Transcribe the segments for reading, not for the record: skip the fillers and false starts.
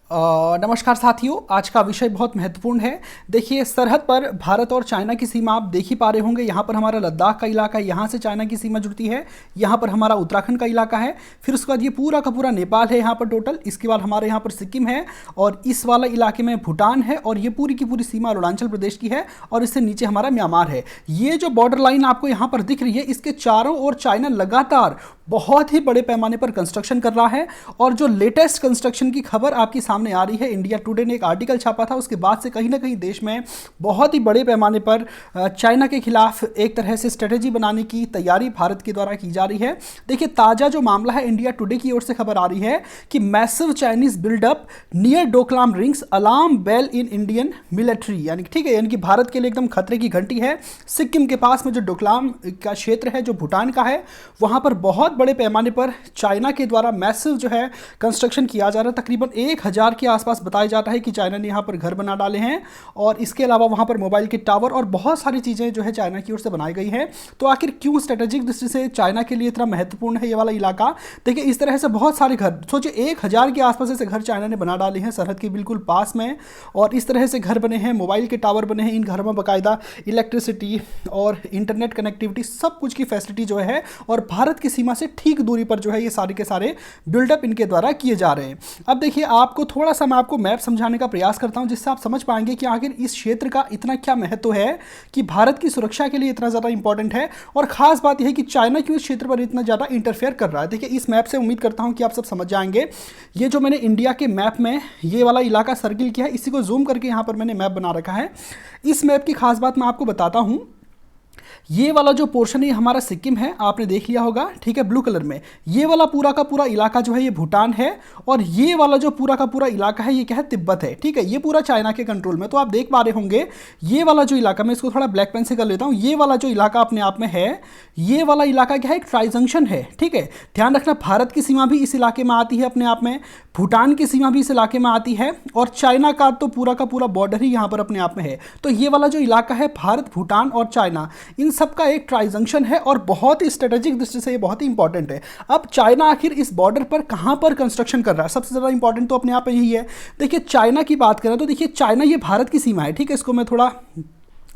नमस्कार साथियों, आज का विषय बहुत महत्वपूर्ण है। देखिए, सरहद पर भारत और चाइना की सीमा आप देख ही पा रहे होंगे। यहाँ पर हमारा लद्दाख का इलाका है, यहाँ से चाइना की सीमा जुड़ती है। यहाँ पर हमारा उत्तराखंड का इलाका है, फिर उसके बाद ये पूरा का पूरा नेपाल है यहाँ पर टोटल। इसके बाद हमारे यहाँ पर सिक्किम है और इस वाला इलाके में भूटान है और ये पूरी की पूरी सीमा अरुणाचल प्रदेश की है और इससे नीचे हमारा म्यांमार है। ये जो बॉर्डर लाइन आपको यहाँ पर दिख रही है, इसके चारों ओर चाइना लगातार बहुत ही बड़े पैमाने पर कंस्ट्रक्शन कर रहा है। और जो लेटेस्ट कंस्ट्रक्शन की खबर आपके सामने आ रही है, इंडिया टुडे ने एक आर्टिकल छापा था, उसके बाद से कहीं ना कहीं देश में बहुत ही बड़े पैमाने पर चाइना के खिलाफ एक तरह से स्ट्रेटेजी बनाने की तैयारी भारत के द्वारा की जा रही है। देखिए, ताज़ा जो मामला है, इंडिया टुडे की ओर से खबर आ रही है कि massive Chinese buildup near Doklam rings alarm bell in Indian military, यानी ठीक है, यानी कि भारत के लिए एकदम खतरे की घंटी है। सिक्किम के पास में जो डोकलाम का क्षेत्र है, जो भूटान का है, वहां पर बहुत बड़े पैमाने पर चाइना के द्वारा मैसिव जो है कंस्ट्रक्शन किया जा रहा है। तकरीबन 1000 के आसपास बताया जाता है कि चाइना ने यहाँ पर घर बना डाले हैं और इसके अलावा वहाँ पर मोबाइल के टावर और बहुत सारी चीज़ें जो है चाइना की ओर से बनाई गई हैं। तो आखिर क्यों स्ट्रेटेजिक दृष्टि से चाइना के लिए इतना महत्वपूर्ण है ये वाला इलाका? देखिए, इस तरह से बहुत सारे घर, सोचिए 1000 के आसपास ऐसे घर चाइना ने बना डाले हैं सरहद के बिल्कुल पास में। और इस तरह से घर बने हैं, मोबाइल के टावर बने हैं, इन घरों में बाकायदा इलेक्ट्रिसिटी और इंटरनेट कनेक्टिविटी सब कुछ की फैसिलिटी जो है और भारत की सीमा से ठीक दूरी पर जो है ये सारे के सारे बिल्डअप इनके द्वारा किए जा रहे हैं। अब देखिए, आपको थोड़ा सा मैं आपको मैप समझाने का प्रयास करता हूं, जिससे आप समझ पाएंगे कि आखिर इस क्षेत्र का इतना क्या महत्व है कि भारत की सुरक्षा के लिए इतना ज़्यादा इंपॉर्टेंट है। और खास बात यह है कि चाइना क्यों इस क्षेत्र पर इतना ज़्यादा इंटरफेयर कर रहा है। देखिए, इस मैप से उम्मीद करता हूं कि आप सब समझ जाएंगे। ये जो मैंने इंडिया के मैप में ये वाला इलाका सर्किल किया है, इसी को जूम करके यहाँ पर मैंने मैप बना रखा है। इस मैप की खास बात मैं आपको बताता हूँ। ये वाला जो पोर्शन है हमारा सिक्किम है, आपने देख लिया होगा, ठीक है, ब्लू कलर में। ये वाला पूरा का पूरा इलाका जो है ये भूटान है और ये वाला जो पूरा का पूरा इलाका है ये क्या है, तिब्बत है, ठीक है। ये पूरा चाइना के कंट्रोल में। तो आप देख पा रहे होंगे ये वाला जो इलाका, मैं इसको थोड़ा ब्लैक पेन से कर लेता हूँ, ये वाला जो इलाका अपने आप में है, ये वाला इलाका क्या है, एक ट्राई जंक्शन है, ठीक है। ध्यान रखना, भारत की सीमा भी इस इलाके में आती है अपने आप में, भूटान की सीमा भी इस इलाके में आती है और चाइना का तो पूरा का पूरा बॉर्डर ही यहाँ पर अपने आप में है। तो ये वाला जो इलाका है, भारत, भूटान और चाइना, इन सबका एक ट्राई जंक्शन है और बहुत ही स्ट्रेटेजिक दृष्टि से ये बहुत ही इंपॉर्टेंट है। अब चाइना आखिर इस बॉर्डर पर कहां पर कंस्ट्रक्शन कर रहा है, सबसे ज़्यादा इंपॉर्टेंट तो अपने आप में यही है। देखिए, चाइना की बात करें तो देखिए, चाइना ये भारत की सीमा है, ठीक है। इसको मैं थोड़ा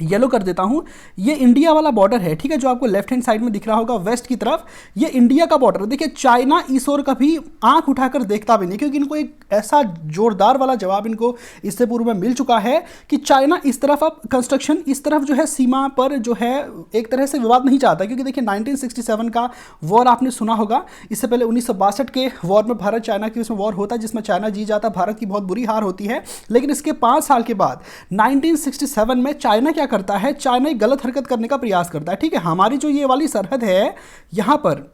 येलो कर देता हूं। ये इंडिया वाला बॉर्डर है, ठीक है, जो आपको लेफ्ट हैंड साइड में दिख रहा होगा वेस्ट की तरफ, ये इंडिया का बॉर्डर है। देखिए, चाइना इस ओर कभी आंख उठाकर देखता भी नहीं, क्योंकि इनको एक ऐसा जोरदार वाला जवाब इनको इससे पूर्व में मिल चुका है कि चाइना इस तरफ अब कंस्ट्रक्शन, इस तरफ जो है सीमा पर जो है एक तरह से विवाद नहीं चाहता। क्योंकि देखिए, 1967 का वॉर आपने सुना होगा, इससे पहले 1962 के वॉर में भारत चाइना की उसमें वॉर होता है, जिसमें चाइना जीत जाता, भारत की बहुत बुरी हार होती है। लेकिन इसके 5 साल के बाद 1967 में चाइना क्या करता है, चाइना एक गलत हरकत करने का प्रयास करता है, ठीक है। हमारी जो ये वाली सरहद है, यहां पर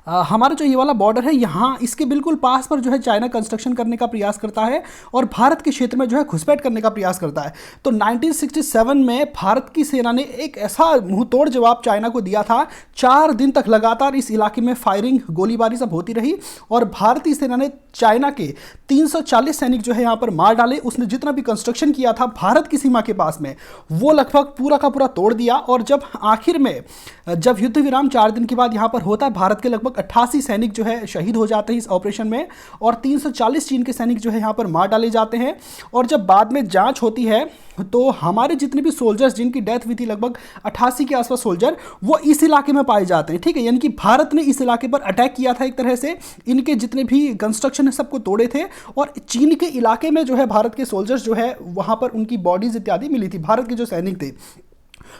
हमारा जो ये वाला बॉर्डर है, यहाँ इसके बिल्कुल पास पर जो है चाइना कंस्ट्रक्शन करने का प्रयास करता है और भारत के क्षेत्र में जो है घुसपैठ करने का प्रयास करता है। तो 1967 में भारत की सेना ने एक ऐसा मुंहतोड़ जवाब चाइना को दिया था। 4 दिन तक लगातार इस इलाके में फायरिंग, गोलीबारी सब होती रही और भारतीय सेना ने चाइना के 340 सैनिक जो है यहाँ पर मार डाले। उसने जितना भी कंस्ट्रक्शन किया था भारत की सीमा के पास में, वो लगभग पूरा का पूरा तोड़ दिया। और जब आखिर में जब युद्ध विराम 4 दिन के बाद यहाँ पर होता है, भारत के लगभग 88 सैनिक जो है शहीद हो जाते हैं इस ऑपरेशन में और 340 चीन के सैनिक जो है यहाँ पर मार डाले जाते हैं। और जब बाद में जांच होती है तो हमारे जितने भी सोल्जर्स जिनकी डेथ हुई थी, लगभग 88 के आसपास सोल्जर, वो इस इलाके में पाए जाते हैं, ठीक है। यानी कि भारत ने इस इलाके पर अटैक किया था एक तरह से, इनके जितने भी कंस्ट्रक्शन है सबको तोड़े थे और चीन के इलाके में जो है भारत के सोल्जर्स जो है वहां पर उनकी बॉडीज इत्यादि मिली थी, भारत के जो सैनिक थे।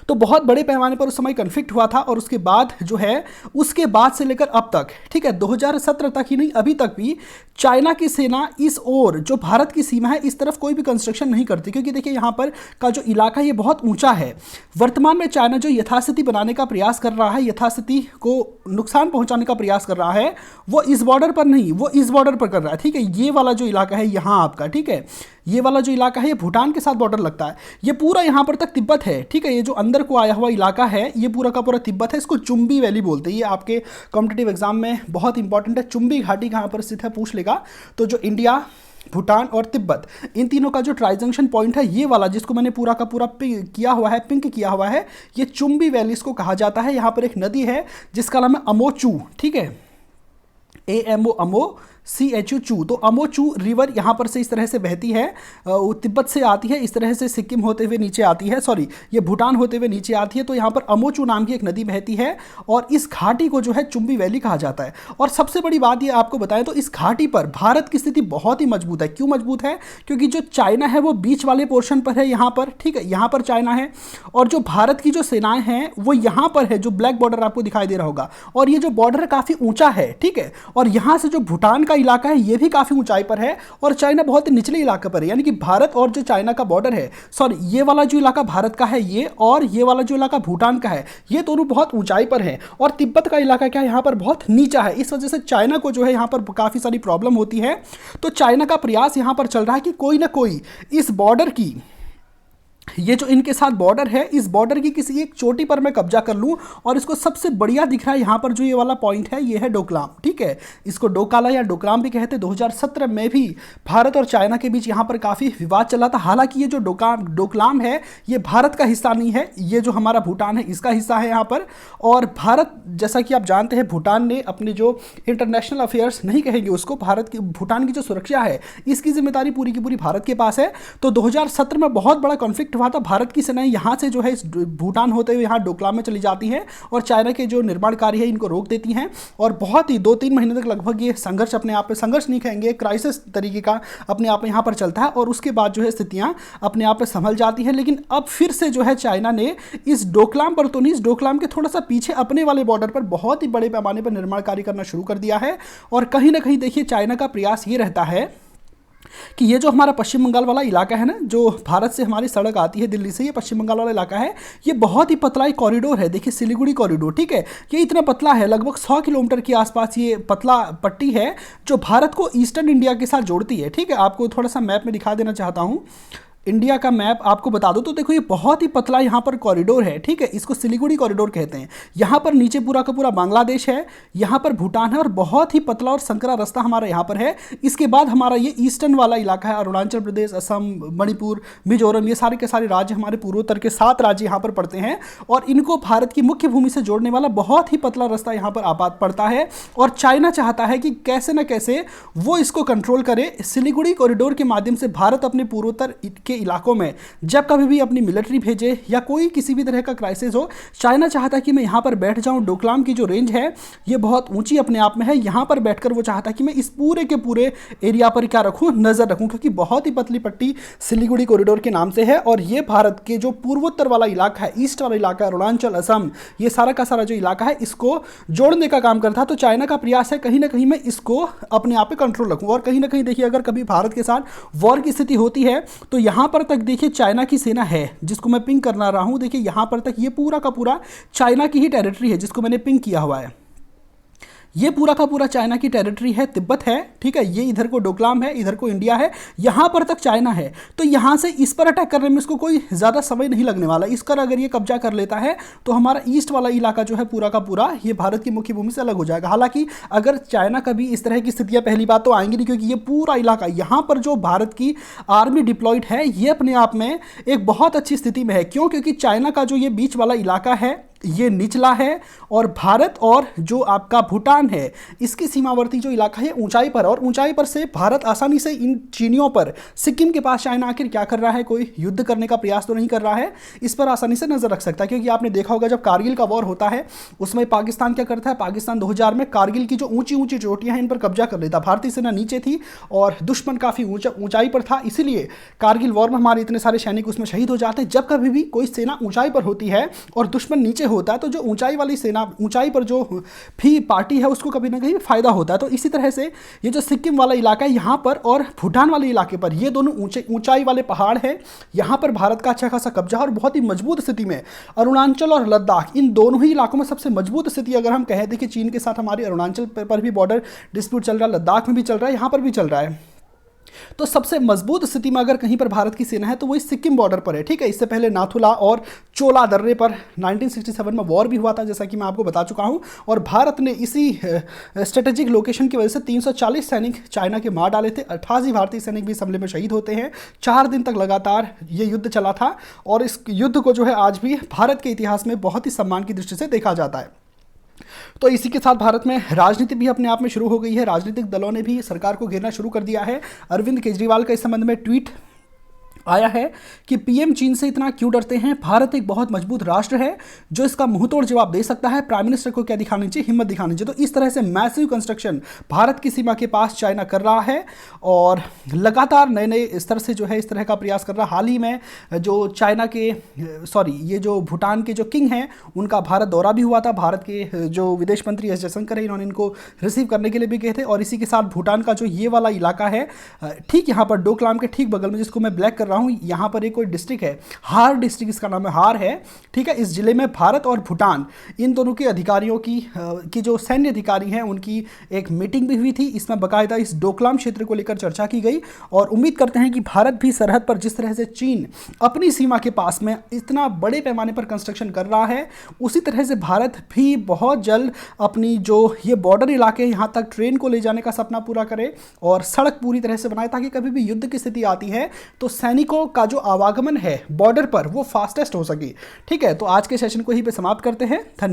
तो बहुत बड़े पैमाने पर उस समय कन्फ्लिक्ट हुआ था और उसके बाद जो है, उसके बाद से लेकर अब तक, ठीक है, 2017 तक ही नहीं, अभी तक भी चाइना की सेना इस ओर जो भारत की सीमा है इस तरफ कोई भी कंस्ट्रक्शन नहीं करती। क्योंकि देखिए, यहाँ पर का जो इलाका ये बहुत ऊंचा है। वर्तमान में चाइना जो यथास्थिति बनाने का प्रयास कर रहा है, यथास्थिति को नुकसान पहुंचाने का प्रयास कर रहा है, वो इस बॉर्डर पर नहीं, वो इस बॉर्डर पर कर रहा है, ठीक है। ये वाला जो इलाका है यहाँ आपका, ठीक है, ये वाला जो इलाका है ये भूटान के साथ बॉर्डर लगता है। ये पूरा यहाँ पर तक तिब्बत है, ठीक है। ये जो अंदर को आया हुआ इलाका है ये पूरा का पूरा तिब्बत है। इसको चुंबी वैली बोलते हैं। ये आपके कॉम्पिटिटिव एग्जाम में बहुत इंपॉर्टेंट है। चुंबी घाटी कहाँ पर स्थित है पूछ लेगा। तो जो इंडिया, भूटान और तिब्बत, इन तीनों का जो ट्राई जंक्शन पॉइंट है, ये वाला जिसको मैंने पूरा का पूरा किया हुआ है, पिंक किया हुआ है, ये चुंबी वैली इसको कहा जाता है। यहाँ पर एक नदी है जिसका नाम है अमोचू, ठीक है, AMO, अमो CHU चू, तो अमोचू रिवर यहाँ पर से इस तरह से बहती है, तिब्बत से आती है, इस तरह से सिक्किम होते हुए नीचे आती है, सॉरी ये भूटान होते हुए नीचे आती है। तो यहाँ पर अमोचू नाम की एक नदी बहती है और इस घाटी को जो है चुंबी वैली कहा जाता है। और सबसे बड़ी बात ये आपको बताएं तो इस घाटी पर भारत की स्थिति बहुत ही मजबूत है। क्यों मजबूत है? क्योंकि जो चाइना है वो बीच वाले पोर्शन पर है यहाँ पर, ठीक है, यहाँ पर चाइना है और जो भारत की जो सेनाएं हैं वो यहाँ पर है, जो ब्लैक बॉर्डर आपको दिखाई दे रहा होगा। और ये जो बॉर्डर काफी ऊंचा है, ठीक है, और यहाँ से जो भूटान का इलाका है ये भी काफी ऊंचाई पर है और चाइना बहुत ही निचले इलाके पर है। यानी कि भारत और जो चाइना का बॉर्डर है, सॉरी ये वाला जो इलाका भारत का है ये, और ये वाला जो इलाका भूटान का है, ये दोनों बहुत ऊंचाई पर है और तिब्बत का इलाका क्या है यहाँ पर बहुत नीचा है। इस वजह से चाइना को जो है यहाँ पर काफी सारी प्रॉब्लम होती है। तो चाइना का प्रयास यहाँ पर चल रहा है कि कोई ना कोई इस बॉर्डर की, ये जो इनके साथ बॉर्डर है, इस बॉर्डर की किसी एक चोटी पर मैं कब्जा कर लूं। और इसको सबसे बढ़िया दिख रहा है यहाँ पर जो ये वाला पॉइंट है, ये है डोकलाम, ठीक है, इसको डोकाला या डोकलाम भी कहते हैं। 2017 में भी भारत और चाइना के बीच यहाँ पर काफ़ी विवाद चला था। हालांकि ये जो डोकलाम है ये भारत का हिस्सा नहीं है, ये जो हमारा भूटान है इसका हिस्सा है यहाँ पर। और भारत, जैसा कि आप जानते हैं, भूटान ने अपने जो इंटरनेशनल अफेयर्स नहीं कहेंगे उसको, भारत की भूटान की जो सुरक्षा है इसकी जिम्मेदारी पूरी की पूरी भारत के पास है। तो 2017 में बहुत बड़ा कॉन्फ्लिक्ट हुआ था। भारत की सेनाएं यहाँ से जो है इस भूटान होते हुए यहाँ डोकलाम में चली जाती हैं और चाइना के जो निर्माण कार्य है इनको रोक देती हैं और बहुत ही 2-3 महीने तक लगभग ये संघर्ष अपने आप में, संघर्ष नहीं कहेंगे, क्राइसिस तरीके का अपने आप में यहाँ पर चलता है और उसके बाद जो है स्थितियाँ अपने आप में संभल जाती है। लेकिन अब फिर से जो है चाइना ने इस डोकलाम पर तो नहीं, इस डोकलाम के थोड़ा सा पीछे अपने वाले बॉर्डर पर बहुत ही बड़े पैमाने पर निर्माण कार्य करना शुरू कर दिया है। और कहीं ना कहीं देखिए चाइना का प्रयास ये रहता है कि ये जो हमारा पश्चिम बंगाल वाला इलाका है ना, जो भारत से हमारी सड़क आती है दिल्ली से, ये पश्चिम बंगाल वाला इलाका है, ये बहुत ही पतला एक कॉरिडोर है। देखिए सिलीगुड़ी कॉरिडोर, ठीक है, ये इतना पतला है, लगभग 100 किलोमीटर के आसपास ये पतला पट्टी है जो भारत को ईस्टर्न इंडिया के साथ जोड़ती है। ठीक है, आपको थोड़ा सा मैप में दिखा देना चाहता हूँ, इंडिया का मैप आपको बता दो तो देखो ये बहुत ही पतला यहाँ पर कॉरिडोर है, ठीक है, इसको सिलीगुड़ी कॉरिडोर कहते हैं। यहाँ पर नीचे पूरा का पूरा बांग्लादेश है, यहाँ पर भूटान है और बहुत ही पतला और संकरा रास्ता हमारा यहाँ पर है। इसके बाद हमारा ये ईस्टर्न वाला इलाका है, अरुणाचल प्रदेश, असम, मणिपुर, मिजोरम, ये सारे के सारे राज्य हमारे पूर्वोत्तर के 7 राज्य यहाँ पर पड़ते हैं और इनको भारत की मुख्य भूमि से जोड़ने वाला बहुत ही पतला रास्ता यहाँ पर आपात पड़ता है। और चाइना चाहता है कि कैसे न कैसे वो इसको कंट्रोल करे। सिलीगुड़ी कॉरिडोर के माध्यम से भारत अपने पूर्वोत्तर के इलाकों में जब कभी भी अपनी मिलिट्री भेजे या कोई किसी भी तरह का क्राइसिस हो, चाइना चाहता है कि मैं यहाँ पर बैठ जाऊँ। डोकलाम की जो रेंज है ये बहुत ऊंची अपने आप में है, यहाँ पर बैठकर वो चाहता है कि मैं इस पूरे के पूरे एरिया पर क्या रखूँ, नज़र रखूँ, क्योंकि बहुत ही पतली पट्टी सिलीगुड़ी कॉरिडोर के नाम से है। और ये भारत के जो पूर्वोत्तर वाला इलाका है, ईस्ट वाला इलाका है, अरुणाचल, असम, ये सारा का सारा जो इलाका है इसको जोड़ने का काम करता है। तो चाइना का प्रयास है कहीं ना कहीं मैं इसको अपने आप पे कंट्रोल रखूँ। और कहीं ना कहीं देखिए अगर कभी भारत के साथ वॉर की स्थिति होती है तो यहाँ पर तक देखिए चाइना की सेना है, जिसको मैं पिंग करना रहा हूं, देखिए यहां पर तक ये पूरा का पूरा चाइना की ही टेरिटरी है, जिसको मैंने पिंग किया हुआ है। ये पूरा का पूरा चाइना की टेरिटरी है, तिब्बत है, ठीक है, ये इधर को डोकलाम है, इधर को इंडिया है, यहाँ पर तक चाइना है। तो यहाँ से इस पर अटैक करने में इसको कोई ज़्यादा समय नहीं लगने वाला। इस पर अगर ये कब्जा कर लेता है तो हमारा ईस्ट वाला इलाका जो है पूरा का पूरा ये भारत की मुख्य भूमि से अलग हो जाएगा। हालांकि अगर चाइना का भी इस तरह की स्थितियाँ पहली बात तो आएंगी नहीं, क्योंकि ये पूरा इलाका यहाँ पर जो भारत की आर्मी डिप्लॉयड है ये अपने आप में एक बहुत अच्छी स्थिति में है। क्यों? क्योंकि चाइना का जो ये बीच वाला इलाका है ये निचला है और भारत और जो आपका भूटान है इसकी सीमावर्ती जो इलाका है ऊंचाई पर, और ऊंचाई पर से भारत आसानी से इन चीनियों पर, सिक्किम के पास चाइना आखिर क्या कर रहा है, कोई युद्ध करने का प्रयास तो नहीं कर रहा है, इस पर आसानी से नजर रख सकता है। क्योंकि आपने देखा होगा जब कारगिल का वॉर होता है उसमें पाकिस्तान क्या करता है, पाकिस्तान 2000 में कारगिल की जो ऊंची ऊंची चोटियां हैं इन पर कब्जा कर लेता। भारतीय सेना नीचे थी और दुश्मन काफी ऊंचाई पर था, इसीलिए कारगिल वॉर में हमारे इतने सारे सैनिक उसमें शहीद हो जाते हैं। जब कभी भी कोई सेना ऊंचाई पर होती है और दुश्मन नीचे होता है तो जो ऊंचाई वाली सेना, ऊंचाई पर जो भी पार्टी है उसको कभी ना कहीं फायदा होता है। तो इसी तरह से ये जो सिक्किम वाला इलाका है यहाँ पर और भूटान वाले इलाके पर, ये दोनों ऊंचाई वाले पहाड़ है, यहाँ पर भारत का अच्छा खासा कब्जा और बहुत ही मजबूत स्थिति में अरुणाचल और लद्दाख, इन दोनों ही इलाकों में सबसे मजबूत स्थिति अगर हम कहें, देखिए चीन के साथ हमारी अरुणाचल पर भी बॉर्डर डिस्प्यूट चल रहा है, लद्दाख में भी चल रहा है, यहाँ पर भी चल रहा है। तो सबसे मजबूत स्थिति में अगर कहीं पर भारत की सेना है तो वो सिक्किम बॉर्डर पर है, ठीक है। इससे पहले नाथुला और चोला दर्रे पर 1967 में वॉर भी हुआ था, जैसा कि मैं आपको बता चुका हूं, और भारत ने इसी स्ट्रेटेजिक लोकेशन की वजह से 340 सैनिक चाइना के मार डाले थे। 88 भारतीय सैनिक भी इस हमले में शहीद होते हैं। 4 दिन तक लगातार ये युद्ध चला था और इस युद्ध को जो है आज भी भारत के इतिहास में बहुत ही सम्मान की दृष्टि से देखा जाता है। तो इसी के साथ भारत में राजनीति भी अपने आप में शुरू हो गई है। राजनीतिक दलों ने भी सरकार को घेरना शुरू कर दिया है। अरविंद केजरीवाल का इस संबंध में ट्वीट आया है कि पीएम चीन से इतना क्यों डरते हैं, भारत एक बहुत मजबूत राष्ट्र है जो इसका मुंहतोड़ जवाब दे सकता है, प्राइम मिनिस्टर को क्या दिखानी चाहिए, हिम्मत दिखानी चाहिए। तो इस तरह से मैसिव कंस्ट्रक्शन भारत की सीमा के पास चाइना कर रहा है और लगातार नए नए स्तर से जो है इस तरह का प्रयास कर रहा है। हाल ही में जो चाइना के ये जो भूटान के जो किंग हैं उनका भारत दौरा भी हुआ था। भारत के जो विदेश मंत्री एस जयशंकर है, इन्होंने इनको रिसीव करने के लिए भी गए थे। और इसी के साथ भूटान का जो ये वाला इलाका है, ठीक यहाँ पर डोकलाम के ठीक बगल में, जिसको मैं ब्लैक कर रहा हूँ, यहाँ पर एक कोई डिस्ट्रिक्ट है, हार डिस्ट्रिक्ट इसका नाम है, हार है, ठीक है। इस जिले में भारत और भूटान इन दोनों के अधिकारियों की जो सैन्य अधिकारी हैं उनकी एक मीटिंग भी हुई थी। इसमें बाकायदा इस डोकलाम क्षेत्र को लेकर चर्चा की गई और उम्मीद करते हैं कि भारत भी सरहद पर जिस तरह से चीन अपनी सीमा के पास में इतना बड़े पैमाने पर कंस्ट्रक्शन कर रहा है, उसी तरह से भारत भी बहुत जल्द अपनी जो ये बॉर्डर इलाके हैं यहाँ तक ट्रेन को ले जाने का सपना पूरा करे और सड़क पूरी तरह से बनाए, ताकि कभी भी युद्ध की स्थिति आती है तो सैनिकों का जो आवागमन है बॉर्डर पर वो फास्टेस्ट हो सके। ठीक है, तो आज के सेशन को यहीं पे समाप्त करते हैं। धन्यवाद।